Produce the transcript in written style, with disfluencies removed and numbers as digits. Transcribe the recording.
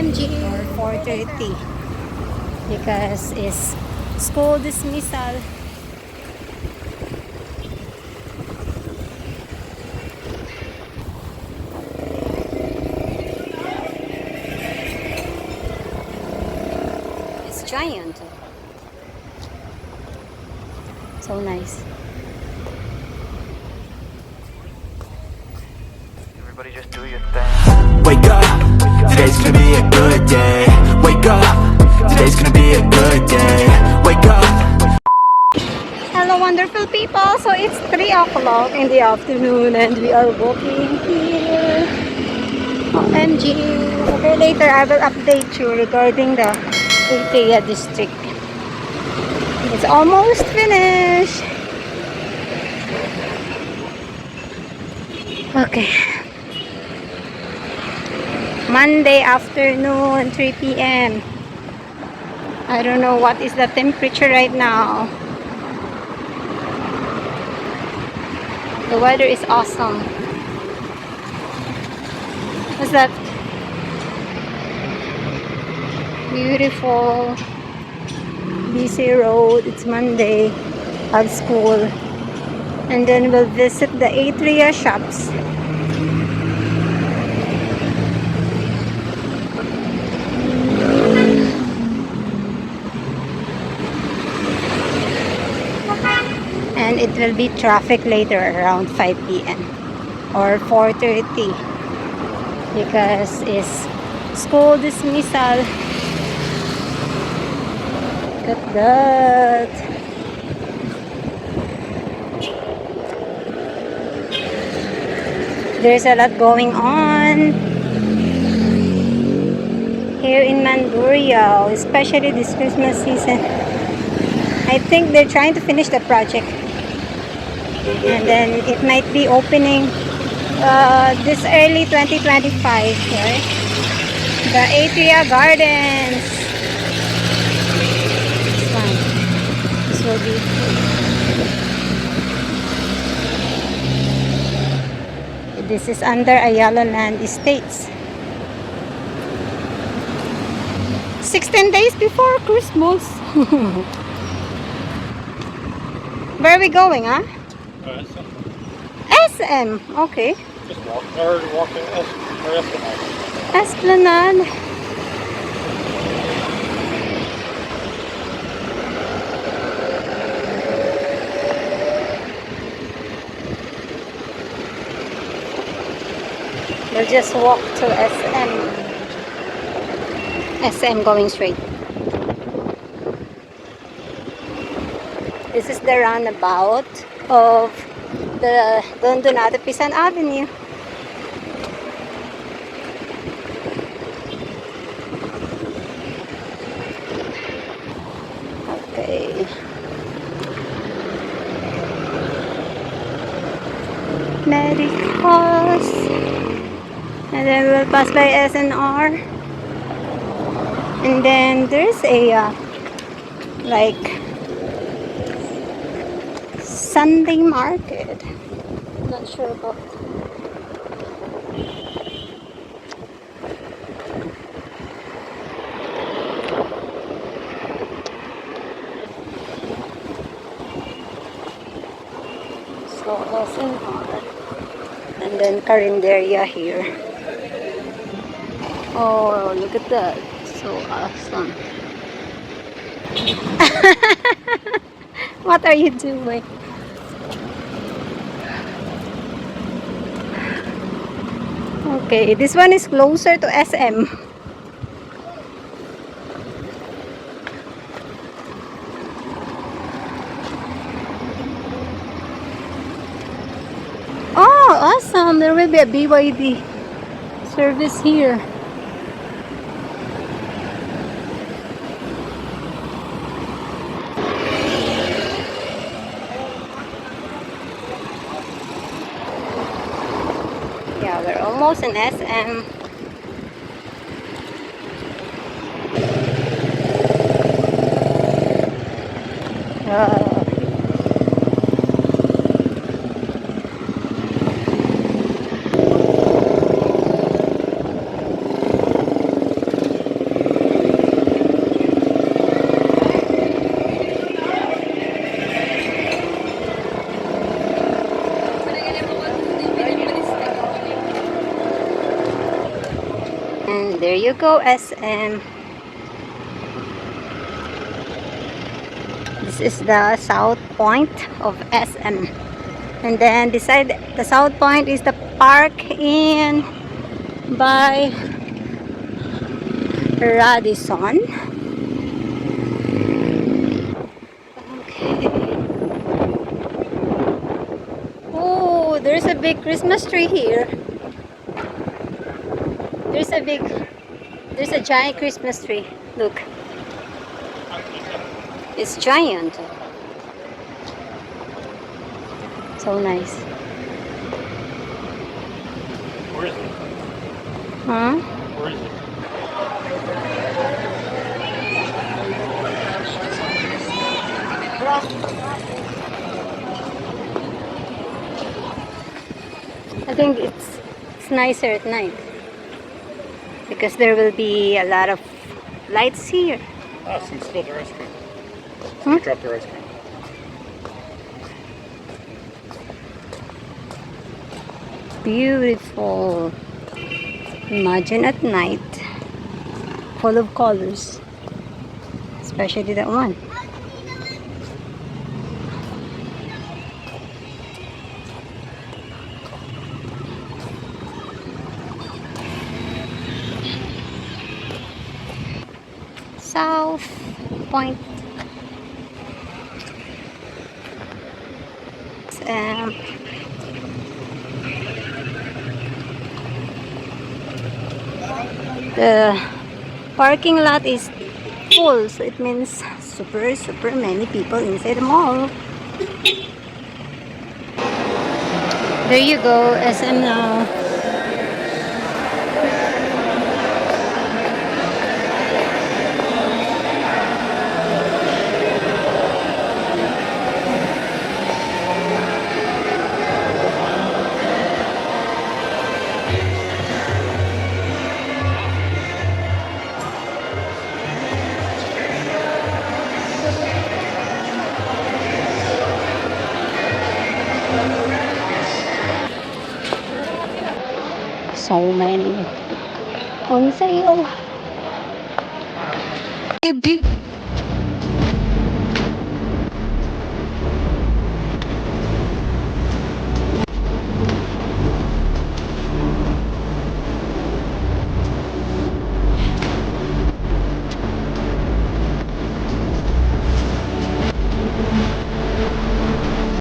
OMG, or 4:30 because it's school dismissal. It's giant. So nice. Everybody just do your thing. Wake up, today's gonna be a good day. Wake up, today's gonna be a good day. Wake up. Hello wonderful people! So it's 3 o'clock in the afternoon and we are walking here. OMG! Okay, later I will update you regarding the Atria district. It's almost finished. Okay. Monday afternoon, 3 p.m. I don't know what is the temperature right now. The weather is awesome. What's that? Beautiful busy road. It's Monday at school. And then we'll visit the Atria shops. And it will be traffic later around 5 p.m. or 4:30 because it's school dismissal. Look at that. There's a lot going on here in Mandurriao, especially this Christmas season. I think they're trying to finish the project. And then it might be opening this early 2025, right? The Atria Gardens. This one. This will be. This is under Ayala Land Estates. 16 days before Christmas. Where are we going, huh? SM. Okay. Just walk, or walking Esplanade. Esplanade. We'll just walk to SM. SM going straight. This is the roundabout of the Don Donato Pisan Avenue. Okay. Merry Cross. And then we'll pass by SNR. And then there's a like Sunday market. Not sure about. So SNR. And then Carinderia here. Oh, look at that. So awesome. What are you doing? Okay, this one is closer to SM. Oh, awesome. There will be a BYD service here. Yeah, we're almost in SM. And there you go, SM. This is the south point of SM. And then beside the south point is the park in by Radisson. Okay. Oh, there's a big Christmas tree here. There's a giant Christmas tree. Look. It's giant. So nice. Where is it? Huh? Where is it? I think it's nicer at night because there will be a lot of lights here. Ah, some spilled their ice cream. Hmm? Somebody dropped their ice cream. Beautiful. Imagine at night, full of colors, especially that one. South Point. Um, the parking lot is full, so it means super many people inside the mall. There you go, SM now. So many on sale.